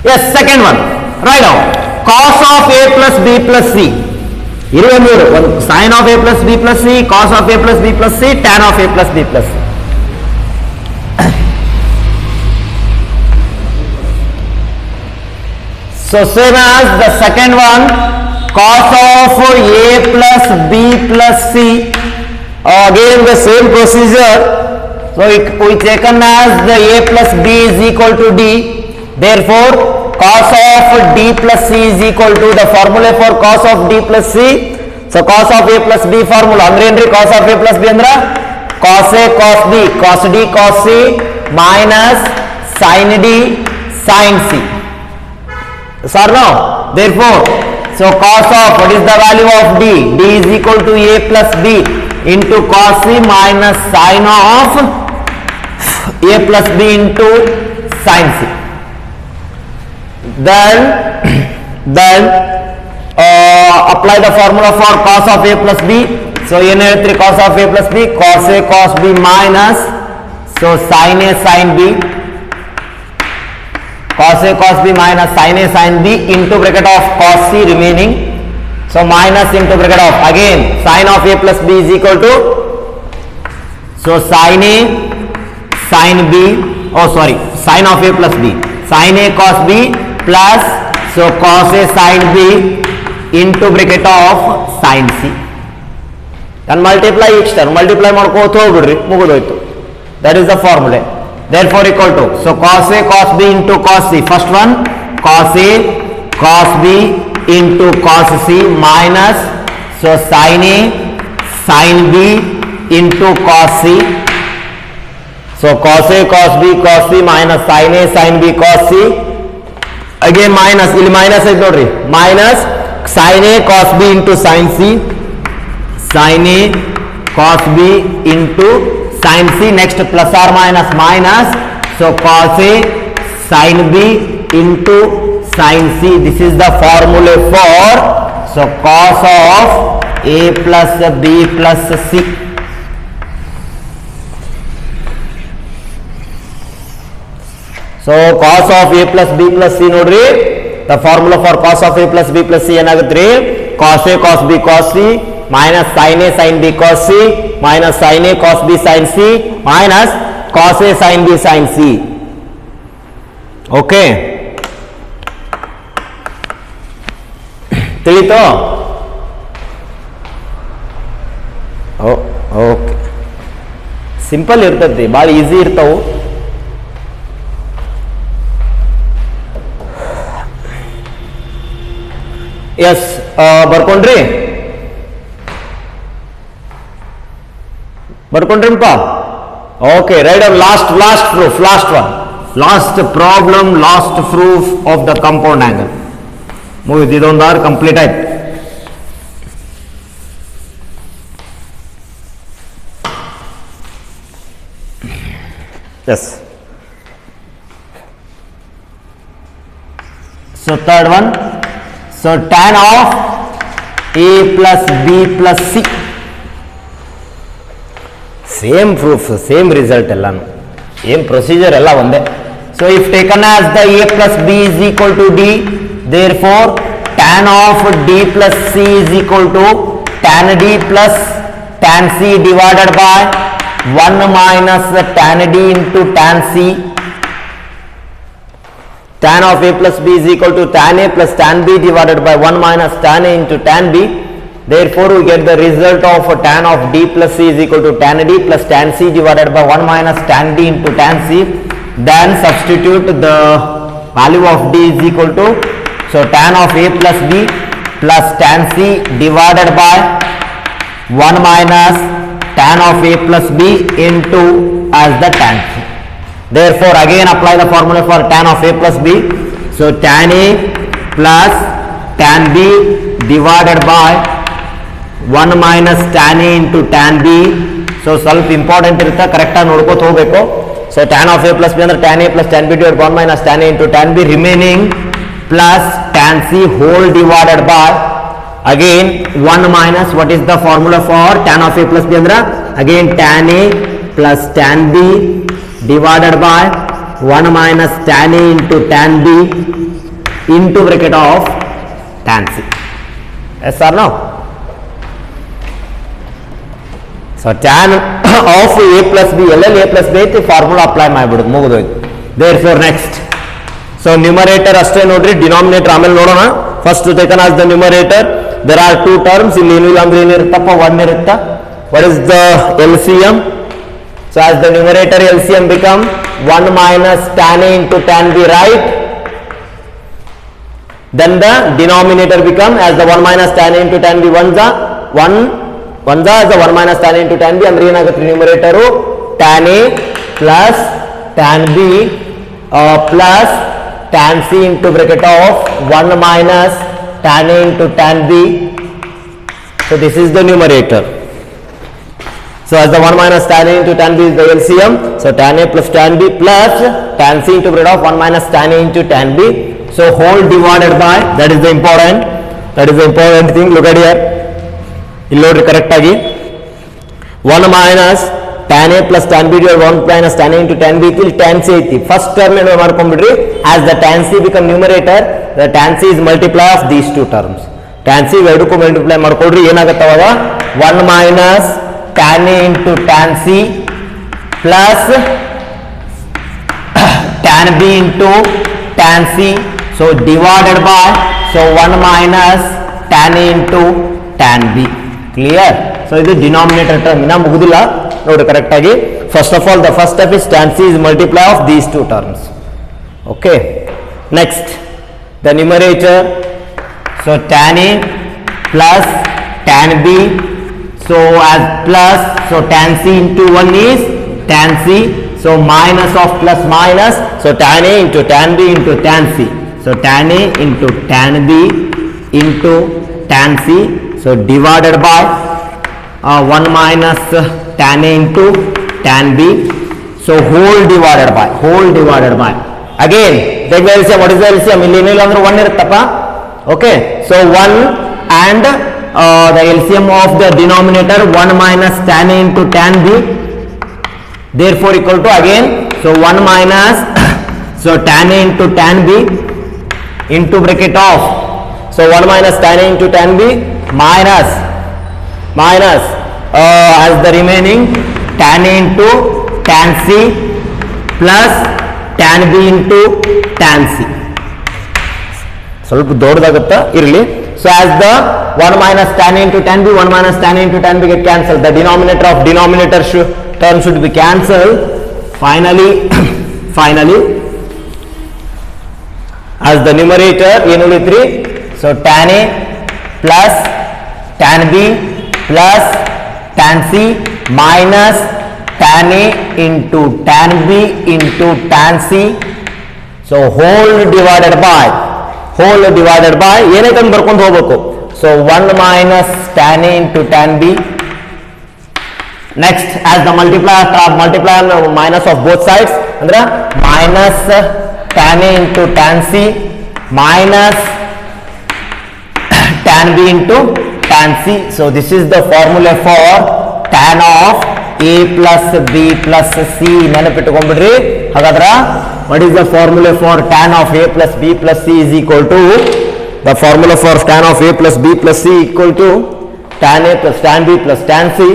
Yes, second one. Right now, cos of a plus b plus c. 23 sin of a plus b plus c, cos of a plus b plus c, tan of a plus b plus c. So same as the second one, cos of a plus b plus c. Again the same procedure. So we taken as the a plus b is equal to d. Therefore, cos of d plus c is equal to the formula for cos of d plus c. So cos of a plus b formula andre cos of a plus b andra cos a cos b cos d cos c minus sin d sin c. Sir, now therefore, so cos of what is the value of d? D is equal to a plus b into cos c minus sin of a plus b into sin c. Then apply the formula for cos of a plus b. So n 3 cos of a plus b, cos a cos b minus so sin a sin b, cos a cos b minus sin a sin b into bracket of cos c remaining. So minus into bracket of again sin of a plus b is equal to so sin a sin b, oh sorry, sin of a plus b, sin a cos b plus so cos a sin b into bracket of sin c. And multiply each term, multiply ಮಾಡ್ಕೋತ ಹೋಗ್ಬಿಡ್ರಿ ಮುಗಿದೋಯ್ತು. That is the formula. Therefore equal to so cos a cos b into cos c. First one cos a cos b into cos c minus so sin a sin b into cos c. So cos a cos b cos c minus sin a sin b cos c. Again minus ಇಲ್ಲಿ minus ಐತೆ ನೋಡ್ರಿ, minus sin a cos b into sin c, sin a cos b into sin c. Next plus or minus minus so cos a sin b into sin c. This is the formula for so cos of a plus b plus c. So cos of a plus b plus c nodri, the formula for cos of a plus b plus c ಏನಾಗುತ್ತೆ cos a cos b cos c minus sin a sin b cos c minus sin a cos b sin c minus cos a sin b sin c. Okay, ತಿಳಿತೋ? Okay, simple ಇರ್ತೈತಿ, ಭಾಳ easy ಇರ್ತಾವು. Yes, ಬರ್ಕೊಂಡ್ರಿ ಬರ್ಕೊಂಡ್ರಿಪ್ಪ? Okay, right. Last proof, last one, last problem, last proof of the compound angle ಮುಗಿದು. ಇದೊಂದು ಆರ್ complete ಆಯ್ತು. Yes, so third one, so tan of a plus b plus c. Same proof, same result ಎಲ್ಲಾನು, same procedure ಎಲ್ಲ ಒಂದೇ. So if taken as the a plus b is equal to d, therefore tan of d plus c is equal to tan d plus tan c divided by 1 minus tan d into tan c. Tan of a plus b is equal to tan a plus tan b divided by 1 minus tan a into tan b. Therefore we get the result of tan of d plus c is equal to tan d plus tan c divided by 1 minus tan d into tan c. Then substitute the value of d is equal to so tan of a plus b plus tan c divided by 1 minus tan of a plus b into as the tan c. Therefore again apply the formula for tan of a plus b. So tan a plus tan b divided by 1 minus tan a into tan b. So ಸ್ವಲ್ಪ important ಇರುತ್ತೆ, ಕರೆಕ್ಟಾಗಿ ನೋಡ್ಕೋತ ಹೋಗಬೇಕು. So tan of a plus b ಅಂದ್ರೆ tan a plus tan b divided by 1 minus tan a into tan b remaining plus tan c whole divided by again 1 minus what is the formula for tan of a plus b ಅಂದ್ರೆ again tan a plus tan b divided by 1 minus tan A into tan B into bracket of tan C. Yes or no? So tan of A plus B, A plus B ಐತಿ, formula apply ಮಾಡಿಬಿಡೋದು, ಮುಗಿದೋಯ್ತು. Therefore next, so numerator ಅಷ್ಟೇ ನೋಡ್ರಿ, denominator ಆಮೇಲೆ ನೋಡೋಣ. First taken as the numerator, there are two terms, ಇಲ್ಲಿ ಏನಿಲ್ಲ ಅಂದ್ರೆ ಏನಿರುತ್ತಪ್ಪ, 1 ಇರುತ್ತಾ. What is the LCM? So as the numerator LCM become 1 minus tan A into tan B, right? Then the denominator become as the 1 minus tan A into tan B, 1 as the 1 minus tan A into tan B, ಅಂದ್ರೆ ಏನಾಗುತ್ತೆ numerator tan A plus tan B plus tan C into bracket of 1 minus tan A into tan B. So this is the numerator. So as the 1 minus tan A into tan B is the LCM. So tan A plus tan B plus tan C into bracket of 1 minus tan A into tan B. So whole divided by, that is the important thing. Look at here. ಇಲ್ಲಿ ನೋಡ್ರಿ correct ಆಗಿ 1 minus tan A plus tan B divided 1 minus tan A into tan B till tan C ಐತಿ. First term ಏನು ಮಾಡ್ಕೊಂಡ್ಬಿಡ್ರಿ, as the tan C become numerator, the tan C is multiply of these two terms. tan C ಎರಡಕ್ಕೂ multiply ಮಾಡ್ಕೊಳ್ರಿ, ಏನಾಗುತ್ತೆ ಅವಾಗ 1 minus tan A into tan C plus tan B into tan C. So divided by, so 1 minus tan A into tan B. Clear? So ಇದು denominator term ಇನ್ನ ಮುಗುದಿಲ್ಲ ನೋಡಿ correct ಆಗಿ. First of all the first step is tan C is multiply of these two terms. Okay, next the numerator, so tan A plus tan B, so as plus, so tan C into 1 is tan C, so minus of plus minus, so tan A into tan B into tan C, so tan A into tan B into tan C, so divided by 1 minus tan A into tan B, so whole divided by again take the LCM. What is the LCM? ಇಲ್ಲಿ ಏನಿಲ್ಲ ಅಂದ್ರೆ 1 ಇರುತ್ತಪ್ಪ. Okay, so 1 and the LCM of the denominator 1 minus tan A into tan B, therefore equal to again, so 1 minus so tan A into tan B into bracket of, so 1 minus tan A into tan B minus as the remaining tan A into tan C plus tan B into tan C. ಸ್ವಲ್ಪ ದೊಡ್ಡದಾಗುತ್ತಾ ಇರಲಿ. So as the 1 minus tan A into tan B, 1 minus tan A into tan B get cancelled, the denominator of denominator term should be cancelled. Finally as the numerator ಏನು ಉಳಿತ್ರಿ, so tan A plus tan B plus tan C minus tan A into tan B into tan C, so whole divided by ಏನೈತೆ ಅಂತ ಬರ್ಕೊಂಡು ಹೋಗ್ಬೇಕು. So 1 minus tan A into tan B. Next as the multiplier minus of both sides, ಅಂದ್ರೆ minus tan A into tan C minus tan B into tan C. So this is the formula for tan of A plus B plus C. ನೆನಪಿಟ್ಟುಕೊಂಡ್ಬಿಡ್ರಿ. ಹಾಗಾದ್ರೆ what is the formula for tan of A plus B plus C is equal to, the formula for tan of A plus B plus C equal to tan A plus tan B plus tan C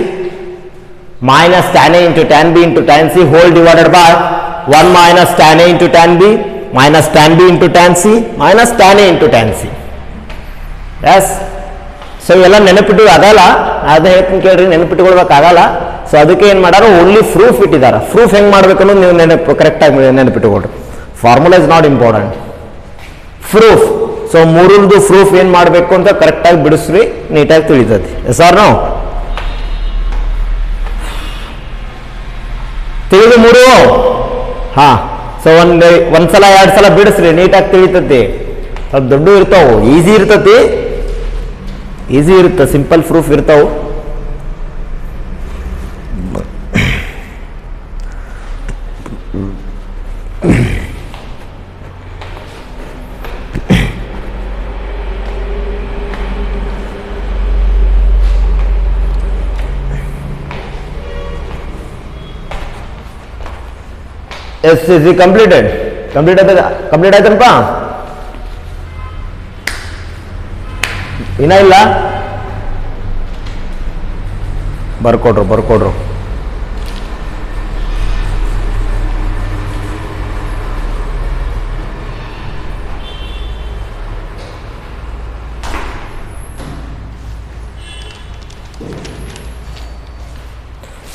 minus tan A into tan B into tan C whole divided by 1 minus tan A into tan B minus tan B into tan C minus tan A into tan C. Yes, so ಇವೆಲ್ಲ ನೆನಪಿಟ್ಟು ಆಗಲ್ಲ, ಅದೇ ಹೇಳ್ತೀನಿ ಕೇಳ್ರಿ, ನೆನಪಿಟ್ಟುಕೊಳ್ಬೇಕಾಗಲ್ಲ. So ಅದಕ್ಕೆ ಏನು ಮಾಡಾರೋ only proof ಇಟ್ಟಿದ್ದಾರೆ. Proof ಹೆಂಗೆ ಮಾಡಬೇಕು ಅನ್ನೋದು ನೀವು ಕರೆಕ್ಟಾಗಿ ನೆನಪಿಟ್ಟುಕೊಳ್ರಿ. Formula is not important, proof. So ಮೂರದ್ದು ಪ್ರೂಫ್ ಏನು ಮಾಡಬೇಕು ಅಂತ ಕರೆಕ್ಟಾಗಿ ಬಿಡಿಸ್ರಿ, ನೀಟಾಗಿ ತಿಳಿತದೆ. ಸರ್ ನಾವು ತಿಳಿದು ಮೂರು, ಹಾಂ. ಸೊ ಒಂದ್ಸಲ 2 ಸಲ ಬಿಡಿಸ್ರಿ, ನೀಟಾಗಿ ತಿಳಿತತಿ. ಸ್ವಲ್ಪ ದೊಡ್ಡ ಇರ್ತಾವೆ, ಈಸಿ ಇರ್ತತಿ, ಈಸಿ ಇರುತ್ತೆ, ಸಿಂಪಲ್ ಪ್ರೂಫ್ ಇರ್ತಾವೆ. Yes is completed. ಕಂಪ್ಲೀಟ್ ಆಯ್ತನಪ್ಪ? ಇನ್ನ ಇಲ್ಲ? ಬರ್ಕೊಡ್ರು.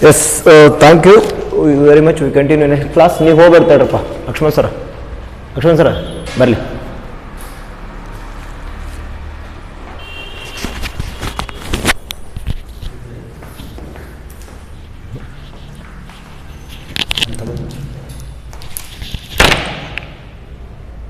Yes, thank you very much. We continue next class. ನೀವು ಹೋಗಿ ಬರ್ತಾಡ್ರಪ್ಪ ಲಕ್ಷ್ಮಣ್ ಸರ ಬರಲಿ.